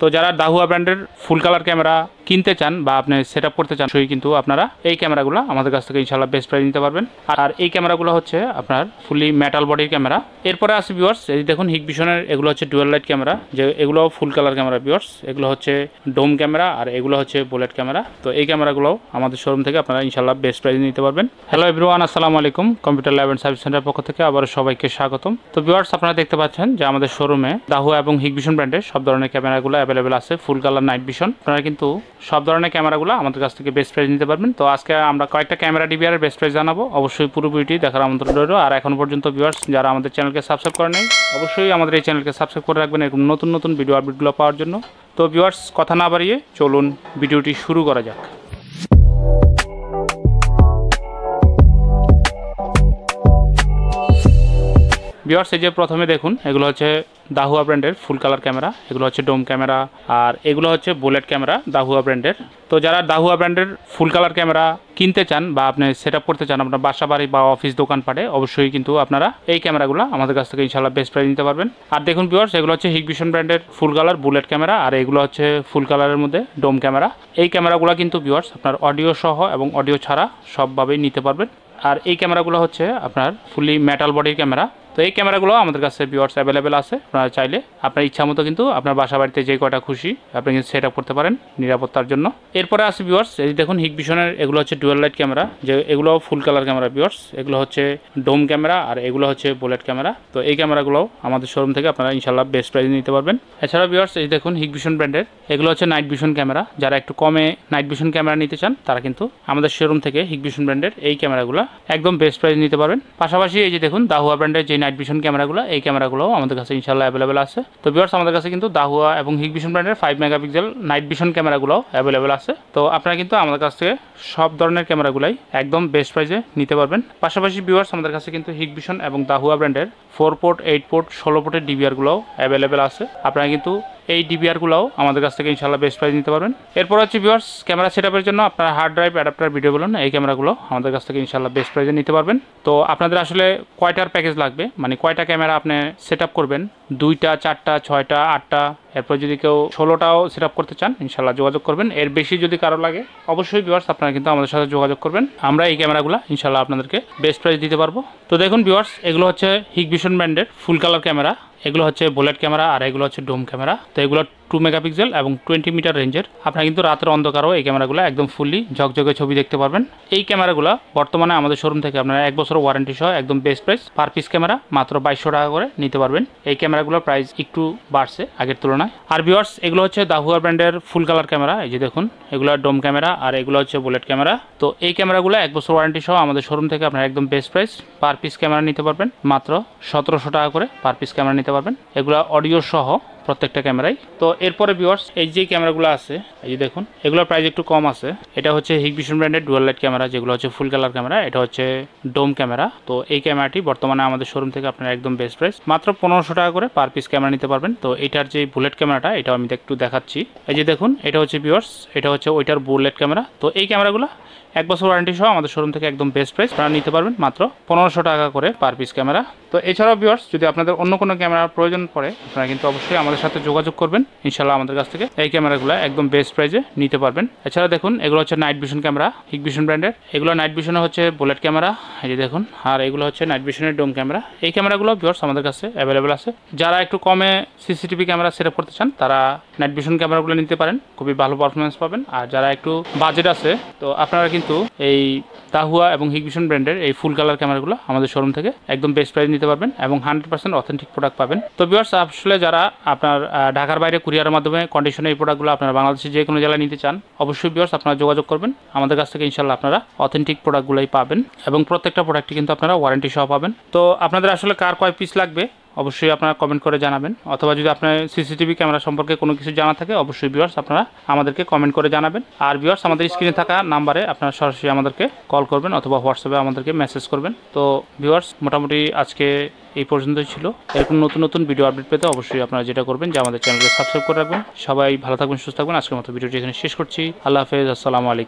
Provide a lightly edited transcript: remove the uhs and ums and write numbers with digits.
তো যারা দাহুয়া ব্র্যান্ডের ফুল কালার ক্যামেরা কিনতে চান বা আপনি সেট আপ করতে চান সেই কিন্তু আপনারা এই ক্যামেরাগুলো আমাদের কাছ থেকে ইনশাআল্লাহ বেস্ট প্রাইস নিতে পারবেন। আর এই ক্যামেরাগুলো হচ্ছে আপনার ফুলি মেটাল বডির ক্যামেরা। এরপরে আছে ভিউয়ার্স, এই দেখুন হিগভিশনের এগুলো হচ্ছে ডুয়াল লাইট ক্যামেরা, যে এগুলো ফুল কালার ক্যামেরা ভিউয়ার্স। এগুলো হচ্ছে ডোম ক্যামেরা আর এগুলো হচ্ছে বুলেট ক্যামেরা। তো এই ক্যামেরাগুলো আমাদের শোরুম থেকে আপনারা ইনশাআল্লাহ বেস্ট প্রাইস নিতে পারবেন। হ্যালো এভরিওয়ান, আসসালামু আলাইকুম। Computer lab and service centre পক্ষ থেকে আবার সবাইকে স্বাগতম। তো ভিউয়ার্স, আপনারা দেখতে পাচ্ছেন যে আমাদের শোরুমে দাহুয়া এবং হিগভিশন ব্র্যান্ডের সব ধরনের ক্যামেরাগুলো অ্যাভেলেবেল আছে। ফুল কালার, নাইট ভিশন, আপনারা কিন্তু সব ধরনের ক্যামেরাগুলো আমাদের কাছ থেকে বেস্ট প্রাইস নিতে পারবেন। তো আজকে আমরা কয়েকটা ক্যামেরা ডিবিআর এর বেস্ট প্রাইস জানাবো। অবশ্যই পুরো ভিডিওটি দেখার আমন্ত্রণ রইল। আর এখন পর্যন্ত ভিউয়ার্স যারা আমাদের চ্যানেলকে সাবস্ক্রাইব করে নেই, অবশ্যই আমাদের এই চ্যানেলকে সাবস্ক্রাইব করে রাখবেন এরকম নতুন নতুন ভিডিও আপডেটগুলো পাওয়ার জন্য। তো ভিউয়ার্স, কথা না বাড়িয়ে চলুন ভিডিওটি শুরু করা যাক। ভিউয়ার্স, এই যে প্রথমে দেখুন এগুলো হচ্ছে দাহুয়া ব্র্যান্ডের ফুল কালার ক্যামেরা, এগুলো হচ্ছে ডোম ক্যামেরা আর এগুলো হচ্ছে বুলেট ক্যামেরা দাহুয়া ব্র্যান্ডের। তো যারা দাহুয়া ব্র্যান্ডের ফুল কালার ক্যামেরা কিনতে চান বা আপনি সেট আপ করতে চান আপনার বাসা বাড়ি বা অফিস দোকানপাটে, অবশ্যই কিন্তু আপনারা এই ক্যামেরাগুলো আমাদের কাছ থেকে ইনশাআল্লাহ বেস্ট প্রাইস নিতে পারবেন। আর দেখুন ভিউয়ার্স, এগুলো হচ্ছে হিগভিশন ব্র্যান্ডের ফুল কালার বুলেট ক্যামেরা আর এগুলো হচ্ছে ফুল কালারের মধ্যে ডোম ক্যামেরা। এই ক্যামেরাগুলো কিন্তু ভিউয়ার্স আপনার অডিও সহ এবং অডিও ছাড়া সবভাবেই নিতে পারবেন। আর এই ক্যামেরাগুলো হচ্ছে আপনার ফুলি মেটাল বডির ক্যামেরা। তো এই ক্যামেরাগুলো আমাদের কাছে ভিউয়ার্স অ্যাভেলেবেল আছে। আপনারা চাইলে আপনার ইচ্ছা মতো কিন্তু আপনার বাসা বাড়িতে যে কয়টা খুশি আপনি কিন্তু সেট আপ করতে পারেন নিরাপত্তার জন্য। এরপরে আছে ভিউয়ার্স, এই দেখুন হিগভিশনের এগুলো হচ্ছে ডুয়াল লাইট ক্যামেরা, যে এগুলো ফুল কালার ক্যামেরা ভিউয়ার্স। এগুলো হচ্ছে ডোম ক্যামেরা আর এগুলো হচ্ছে বুলেট ক্যামেরা। তো এই ক্যামেরাগুলো আমাদের শোরুম থেকে আপনারা ইনশাআল্লাহ বেস্ট প্রাইস নিতে পারবেন। এছাড়া ভিউয়ার্স, এই দেখুন হিগভিশন ব্র্যান্ডের এগুলো হচ্ছে নাইট ভিশন ক্যামেরা। যারা একটু কমে নাইট ভিশন ক্যামেরা নিতে চান তারা কিন্তু আমাদের শোরুম থেকে হিগভিশন ব্র্যান্ডের এই ক্যামেরাগুলো একদম বেস্ট প্রাইস নিতে পারবেন। পাশাপাশি এই যে দেখুন দাহুয়া ব্র্যান্ডের যে নাইট ভিশন ক্যামেরাগুলো, এই ক্যামেরাগুলো আমাদের কাছে ইনশাআল্লাহ অ্যাভেলেবেল আছে। তো ভিউয়ার্স, আমাদের কাছে কিন্তু দাহুয়া এবং হিগভিশন ব্র্যান্ডের 5 মেগাপিক্সেল নাইট ভিশন ক্যামেরাগুলো অ্যাভেলেবেল আছে। তো আপনারা কিন্তু আমাদের কাছ থেকে সব ধরনের ক্যামেরাগুলাই একদম বেস্ট প্রাইসে নিতে পারবেন। পাশাপাশি ভিউয়ার্স, আমাদের কাছে কিন্তু হিগভিশন এবং দাহুয়া ব্র্যান্ডের 4 পোর্ট, 8 পোর্ট, 16 পোর্টের ডিবিআরগুলোও অ্যাভেলেবেল আছে। আপনারা কিন্তু এই ডিবিআরগুলোও আমাদের কাছ থেকে ইনশাআল্লাহ বেস্ট প্রাইস নিতে পারবেন। এরপর হচ্ছে ভিউয়ার্স, ক্যামেরা সেটআপের জন্য আপনার হার্ড ড্রাইভ, অ্যাডাপ্টার, ভিডিও বলুন, এই ক্যামেরাগুলো আমাদের কাছ থেকে ইনশাআল্লাহ বেস্ট প্রাইসে নিতে পারবেন। তো আপনাদের আসলে কয়টার প্যাকেজ লাগবে, মানে কয়টা ক্যামেরা আপনি সেট আপ করবেন, 2টা, 4টা, 6টা, 8টা, এরপর যদি কেউ 16টাও সেট আপ করতে চান ইনশাআল্লাহ যোগাযোগ করবেন। এর বেশি যদি কারো লাগে অবশ্যই ভিউয়ার্স আপনারা কিন্তু আমাদের সাথে যোগাযোগ করবেন। আমরা এই ক্যামেরাগুলো ইনশাআল্লাহ আপনাদেরকে বেস্ট প্রাইস দিতে পারবো। তো দেখুন ভিউয়ার্স, এগুলো হচ্ছে হিগভিশন ব্র্যান্ডের ফুল কালার ক্যামেরা, এগুলো হচ্ছে বুলেট ক্যামেরা আর এগুলো হচ্ছে ডোম ক্যামেরা। তো এগুলো 2 মেগাপিক্সেল এবং 20 মিটার রেঞ্জের। আপনারা কিন্তু রাতের অন্ধকারও এই ক্যামেরাগুলো একদম ফুললি ঝকঝকে ছবি দেখতে পারবেন। এই ক্যামেরাগুলো বর্তমানে আমাদের শোরুম থেকে আপনারা 1 বছর ওয়ারেন্টি সহ একদম best price per piece camera মাত্র 2200 টাকা করে নিতে পারবেন। এই ক্যামেরাগুলোর প্রাইস একটু বাড়ছে আগের তুলনায়। আর ভিউয়ার্স, এগুলো হচ্ছে দাহুয়া ব্র্যান্ডের ফুল কালার ক্যামেরা, এই যে দেখুন এগুলো ডোম ক্যামেরা আর এগুলো হচ্ছে বুলেট ক্যামেরা। তো এই ক্যামেরাগুলো 1 বছর ওয়ারেন্টি সহ আমাদের শোরুম থেকে আপনারা একদম best price per piece camera নিতে পারবেন মাত্র 1700 টাকা করে পার পিস ক্যামেরা নিতে পারবেন, এগুলো অডিও সহ প্রত্যেকটা ক্যামেরাই। তো এরপরে ভিউয়ার্স, এই যে ক্যামেরাগুলো আছে এই যে দেখুন এগুলোর প্রাইস একটু কম আছে। এটা হচ্ছে হিগভিশন ব্র্যান্ডের ডুয়াল লাইট ক্যামেরা, যেগুলো হচ্ছে ফুল কালার ক্যামেরা। এটা হচ্ছে ডোম ক্যামেরা। তো এই ক্যামেরাটি বর্তমানে আমাদের শোরুম থেকে আপনারা একদম বেস্ট প্রাইস মাত্র 1500 টাকা করে পার পিস ক্যামেরা নিতে পারবেন। তো এটার যে বুলেট ক্যামেরাটা এটা আমি একটু দেখাচ্ছি। এই যে দেখুন এটা হচ্ছে ভিউয়ার্স, এটা হচ্ছে ওইটার বুলেট ক্যামেরা। তো এই ক্যামেরাগুলো 1 বছর ওয়ারেন্টি সহ আমাদের শোরুম থেকে একদম বেস্ট প্রাইস আপনারা নিতে পারবেন মাত্র 1500 টাকা করে পার পিস ক্যামেরা। তো এছাড়াও ভিউয়ার্স, যদি আপনাদের অন্য কোনো ক্যামেরার প্রয়োজন পড়ে আপনারা কিন্তু অবশ্যই আমাদের সাথে যোগাযোগ করবেন। ইনশাআল্লাহ আমাদের কাছ থেকে এই ক্যামেরাগুলো একদম বেস্ট প্রাইসে নিতে পারবেন। এছাড়া দেখুন এগুলো হচ্ছে নাইট ভিশন ক্যামেরা হিগভিশন ব্র্যান্ডের, এগুলো নাইট ভিশনে হচ্ছে বুলেট ক্যামেরা, এই যে দেখুন, আর এগুলো হচ্ছে নাইট ভিশনের ডোম ক্যামেরা। এই ক্যামেরাগুলো ভিউয়ার্স আমাদের কাছে অ্যাভেলেবেল আছে। যারা একটু কমে সিসিটিভি ক্যামেরা সেট আপ করতে চান তারা নাইট ভিশন ক্যামেরাগুলো নিতে পারেন, খুবই ভালো পারফরমেন্স পাবেন। আর যারা একটু বাজেট আছে তো আপনারা কিন্তু এই দাহুয়া এবং হিগভিশন ব্র্যান্ডের এই ফুল কালার ক্যামেরাগুলো আমাদের শোরুম থেকে একদম বেস্ট প্রাইস নিতে পারবেন এবং 100% অথেন্টিক প্রোডাক্ট পাবেন। তো ভিউয়ার্স, আসলে যারা আপনার ঢাকার বাইরে কুরিয়ারের মাধ্যমে কন্ডিশনে এই প্রোডাক্টগুলো আপনারা বাংলাদেশের যে কোনো জেলায় নিতে চান অবশ্যই ভিউয়ার্স আপনারা যোগাযোগ করবেন আমাদের কাছ থেকে। ইনশাআল্লাহ আপনারা অথেন্টিক প্রোডাক্টগুলোই পাবেন এবং প্রত্যেকটা প্রোডাক্টই কিন্তু আপনারা ওয়ারেন্টি সহ পাবেন। তো আপনাদের আসলে কার কয় পিস লাগবে অবশ্যই আপনারা কমেন্ট করে জানাবেন, অথবা যদি আপনার সিসিটিভি ক্যামেরা সম্পর্কে কোনো কিছু জানা থাকে অবশ্যই ভিউয়ার্স আপনারা আমাদেরকে কমেন্ট করে জানাবেন। আর ভিউয়ার্স, আমাদের স্ক্রিনে থাকা নাম্বারে আপনারা সরাসরি আমাদেরকে কল করবেন অথবা হোয়াটসঅ্যাপে আমাদেরকে মেসেজ করবেন। তো ভিউয়ার্স, মোটামুটি আজকে এই পর্যন্তই ছিল। এরকম নতুন নতুন ভিডিও আপডেট পেতে অবশ্যই আপনারা যেটা করবেন যে আমাদের চ্যানেলকে সাবস্ক্রাইব করে রাখবেন। সবাই ভালো থাকবেন, সুস্থ থাকবেন। আজকের মতো ভিডিওটি এখানে শেষ করছি। আল্লাহ হাফেজ, আসসালামু আলাইকুম।